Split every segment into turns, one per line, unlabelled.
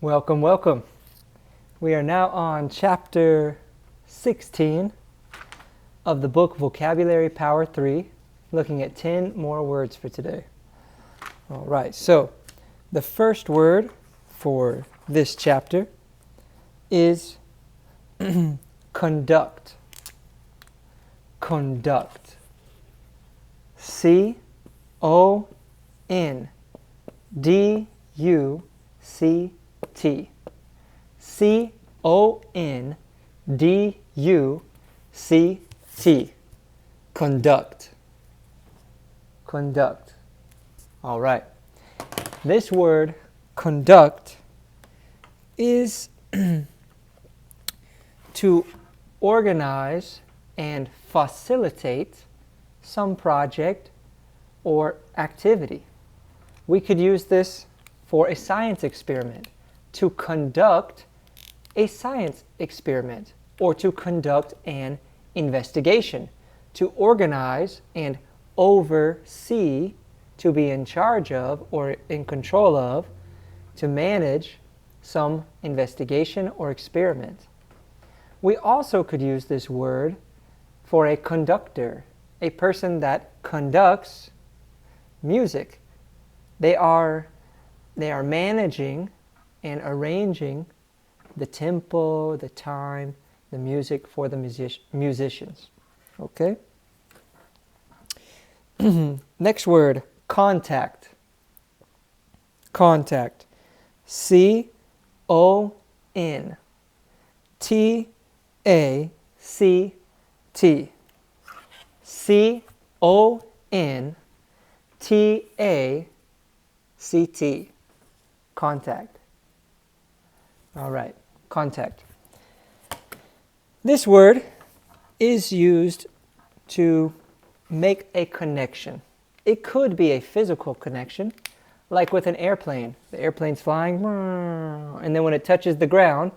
Welcome, welcome. We are now on chapter 16 of the book Vocabulary Power 3, looking at 10 more words for today. All right, so the first word for this chapter is conduct. Conduct. C-O-N-D-U-C-T. C-O-N-D-U-C-T. Conduct. Conduct. All right. This word, conduct, is to organize and facilitate some project or activity. We could use this for a science experiment, to conduct a science experiment, or to conduct an investigation, to organize and oversee, to be in charge of or in control of, to manage some investigation or experiment. We also could use this word for a conductor, a person that conducts music. They are managing and arranging the tempo, the time, the music for the musicians. Okay? Next word, contact. Contact. C-O-N-T-A-C-T. C-O-N-T-A-C-T. Contact. All right, contact. This word is used to make a connection. It could be a physical connection, like with an airplane. The airplane's flying, and then when it touches the ground,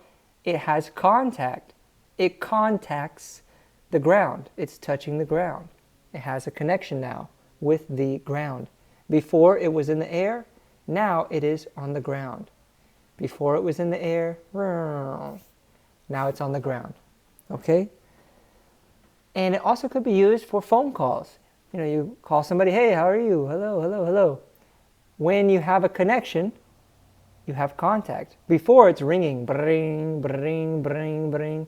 it has contact. It contacts the ground. It's touching the ground. It has a connection now with the ground. Before it was in the air, now it is on the ground. Before it was in the air, now it's on the ground. Okay? And it also could be used for phone calls. You know, you call somebody, hey, how are you? Hello, hello, hello. When you have a connection, you have contact. Before it's ringing, bring, bring, bring, bring.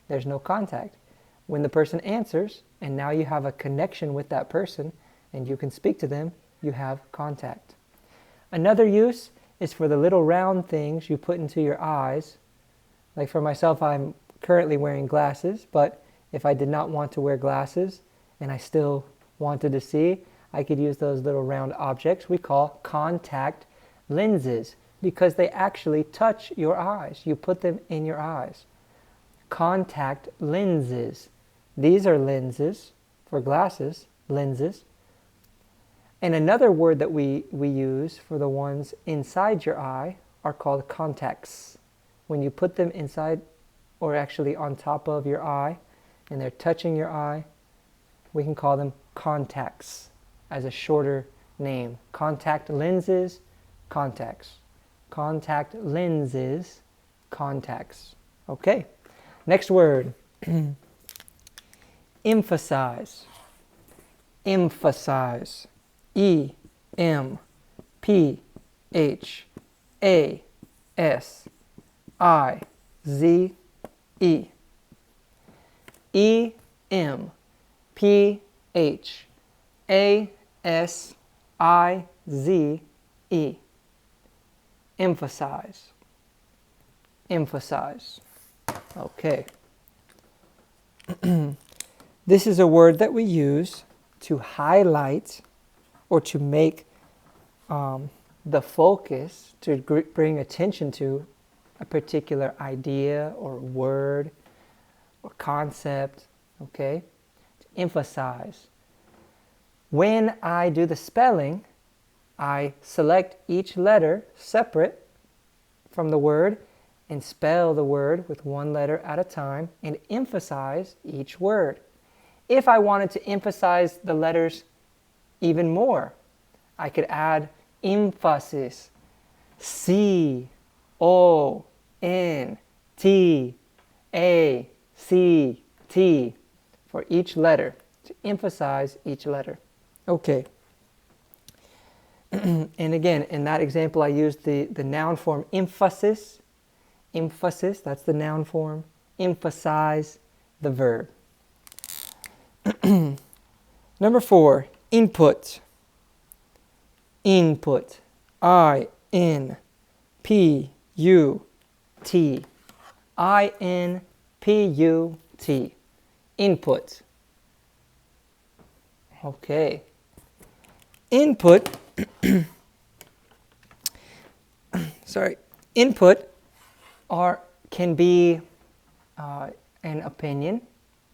There's no contact. When the person answers, and now you have a connection with that person, and you can speak to them, you have contact. Another use is for the little round things you put into your eyes. Like for myself, I'm currently wearing glasses, but if I did not want to wear glasses and I still wanted to see, I could use those little round objects we call contact lenses, because they actually touch your eyes. You put them in your eyes. Contact lenses. These are lenses for glasses, lenses. And another word that we use for the ones inside your eye are called contacts. When you put them inside or actually on top of your eye and they're touching your eye, we can call them contacts as a shorter name. Contact lenses, contacts. Contact lenses, contacts. Okay, next word. Emphasize. Emphasize. E-M-P-H-A-S-I-Z-E. E-M-P-H-A-S-I-Z-E. Emphasize. Emphasize. Okay. This is a word that we use to highlight or to make the focus, to bring attention to a particular idea or word or concept, okay? To emphasize. When I do the spelling, I select each letter separate from the word and spell the word with one letter at a time and emphasize each word. If I wanted to emphasize the letters even more, I could add emphasis. C, O, N, T, A, C, T for each letter, to emphasize each letter. Okay. And again, in that example, I used the noun form emphasis. Emphasis, that's the noun form. Emphasize, the verb. Number 4, input. Input. I-N-P-U-T. I-N-P-U-T. Input. Okay. Input. Sorry. Input can be an opinion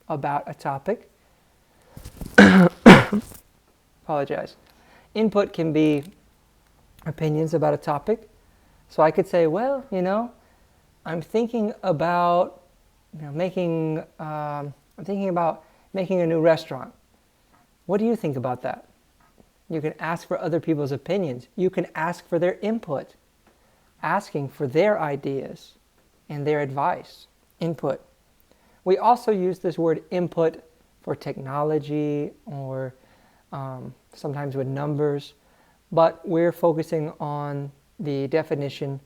about a topic. Apologize. Input can be opinions about a topic. So I could say, well, I'm thinking about making a new restaurant. What do you think about that? You can ask for other people's opinions. You can ask for their input, asking for their ideas and their advice. Input. We also use this word input for technology or sometimes with numbers, but we're focusing on the definition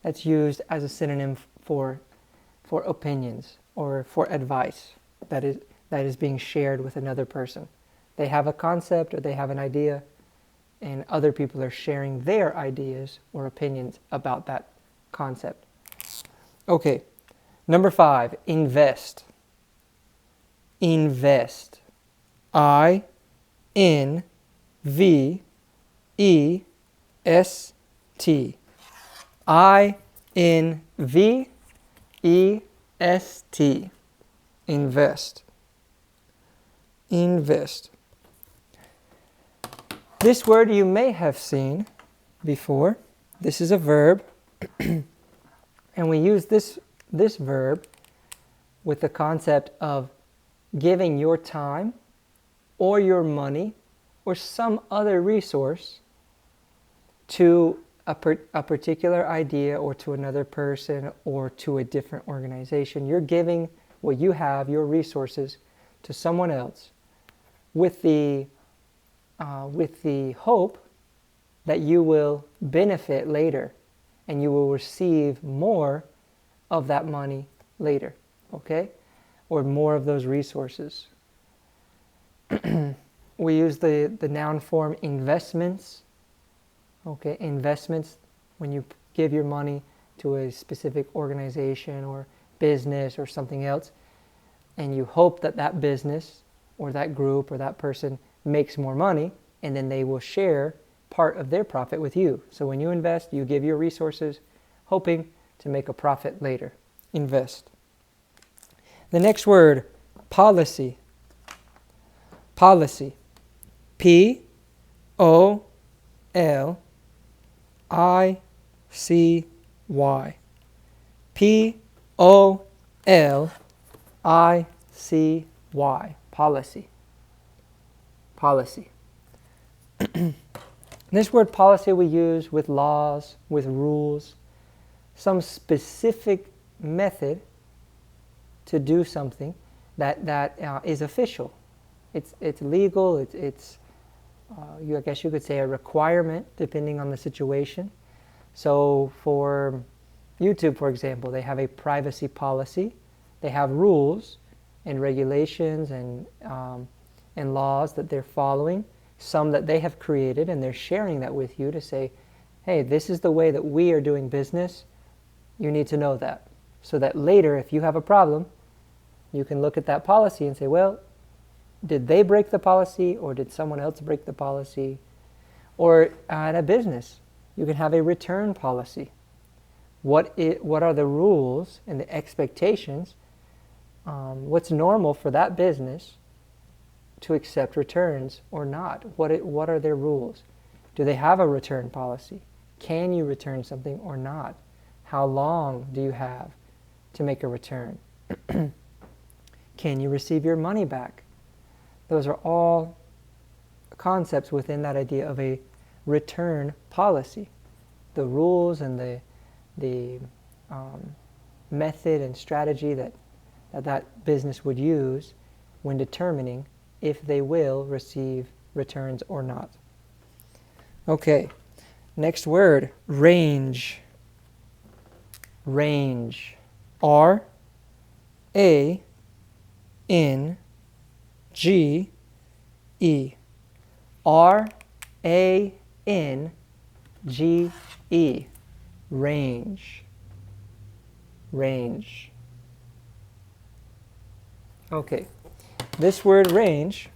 that's used as a synonym for opinions or for advice that is being shared with another person. They have a concept or they have an idea, and other people are sharing their ideas or opinions about that concept. Okay, number 5, invest. Invest. I-N-V-E-S-T. I-N-V-E-S-T. Invest. Invest. This word you may have seen before. This is a verb. And we use this verb with the concept of giving your time or your money or some other resource to a particular idea or to another person or to a different organization. You're giving what you have, your resources, to someone else with the hope that you will benefit later and you will receive more of that money later, okay? Or more of those resources. We use the noun form investments. Okay, investments, when you give your money to a specific organization or business or something else, and you hope that that business or that group or that person makes more money, and then they will share part of their profit with you. So when you invest, you give your resources, hoping to make a profit later. Invest. The next word, policy. Policy. P-O-L-I-C-Y. P-O-L-I-C-Y. Policy. Policy. This word policy we use with laws, with rules, some specific method to do something that is official. It's legal. I guess you could say a requirement depending on the situation. So for YouTube, for example, they have a privacy policy. They have rules and regulations and laws that they're following. Some that they have created, and they're sharing that with you to say, hey, this is the way that we are doing business. You need to know that. So that later, if you have a problem, you can look at that policy and say, well, did they break the policy or did someone else break the policy? Or at a business, you can have a return policy. What are the rules and the expectations? What's normal for that business to accept returns or not? What are their rules? Do they have a return policy? Can you return something or not? How long do you have to make a return? Can you receive your money back? Those are all concepts within that idea of a return policy. the rules and the method and strategy that business would use when determining if they will receive returns or not. Okay, next word, range. Range. R-A-N-G-E. R-A-N-G-E. Range. Range. Okay, this word range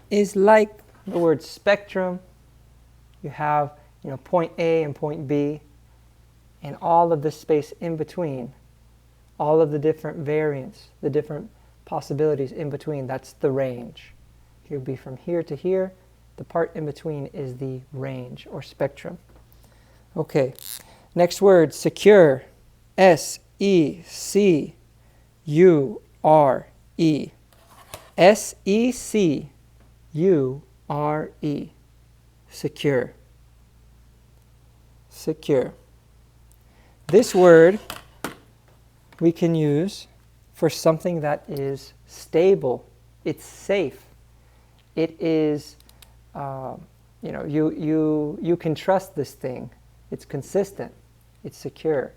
is like the word spectrum. You have, point A and point B, and all of the space in between, all of the different variants, the different possibilities in between. That's the range. It would be from here to here. The part in between is the range or spectrum. Okay, next word, secure. S-E-C-U-R-E. S-E-C-U-R-E. Secure. Secure. This word we can use for something that is stable. It's safe. It is, you can trust this thing. It's consistent. It's secure.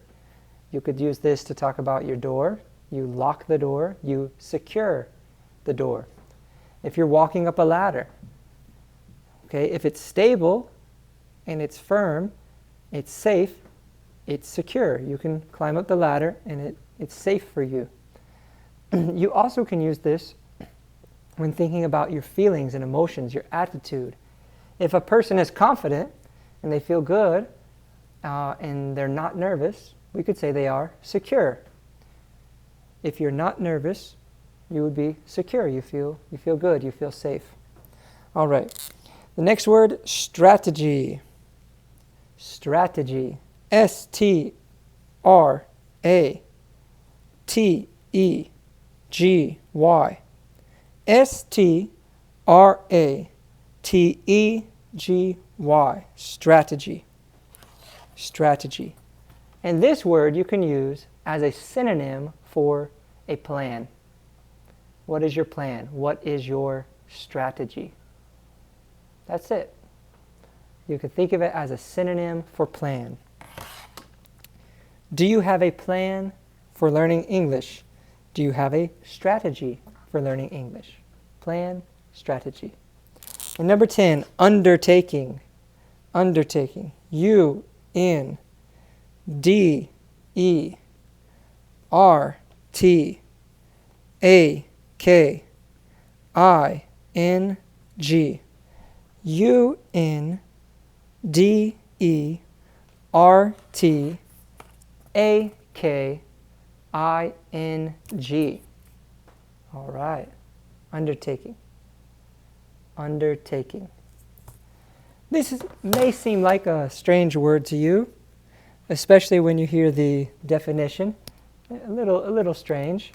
You could use this to talk about your door. You lock the door. You secure the door. If you're walking up a ladder, okay, if it's stable and it's firm, it's safe, it's secure. You can climb up the ladder and it's safe for you. You also can use this when thinking about your feelings and emotions, your attitude. If a person is confident and they feel good and they're not nervous, we could say they are secure. If you're not nervous, you would be secure. You feel good. You feel safe. All right. The next word, strategy. Strategy. S-T-R-A-T-E-G-Y. S-T-R-A-T-E-G-Y. Strategy. Strategy. And this word you can use as a synonym for a plan. What is your plan? What is your strategy? That's it. You can think of it as a synonym for plan. Do you have a plan for learning English? Do you have a strategy for learning English? Plan, strategy. And number 10, undertaking. Undertaking. U-N-D-E-R-T-A-K-I-N-G. U-N-D-E-R-T-A-K-I-N-G. All right. Undertaking. Undertaking. This may seem like a strange word to you, especially when you hear the definition. A little strange.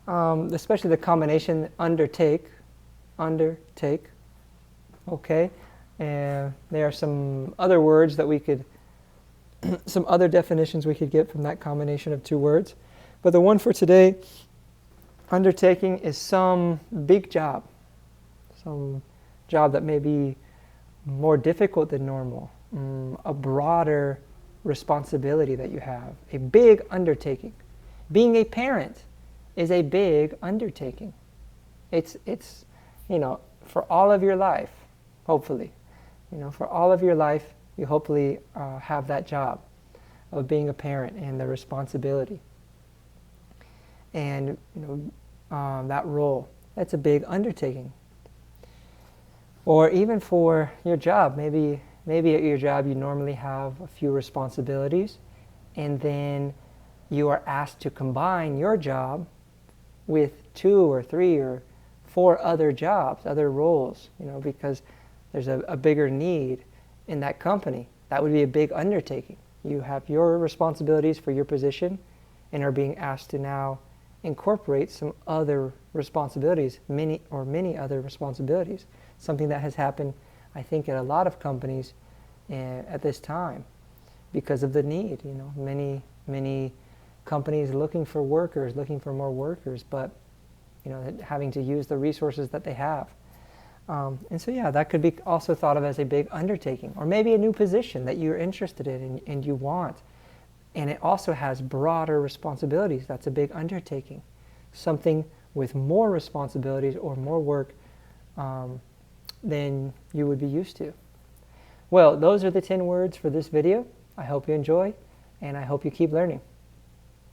Especially the combination undertake. Okay, and there are some other words that we could, some other definitions we could get from that combination of two words. But the one for today, undertaking, is some big job. Some job that may be more difficult than normal. A broader responsibility that you have. A big undertaking. Being a parent is a big undertaking. It's for all of your life. Hopefully, for all of your life, you hopefully have that job of being a parent and the responsibility. And that role, that's a big undertaking. Or even for your job, maybe at your job you normally have a few responsibilities, and then you are asked to combine your job with 2 or 3 or 4 other jobs, other roles, because there's a bigger need in that company. That would be a big undertaking. You have your responsibilities for your position and are being asked to now incorporate some other responsibilities, many other responsibilities. Something that has happened I think, at a lot of companies at this time because of the need. Many companies looking for workers, looking for more workers, but having to use the resources that they have. And so, yeah, that could be also thought of as a big undertaking, or maybe a new position that you're interested in and you want. And it also has broader responsibilities. That's a big undertaking. Something with more responsibilities or more work than you would be used to. Well, those are the 10 words for this video. I hope you enjoy, and I hope you keep learning.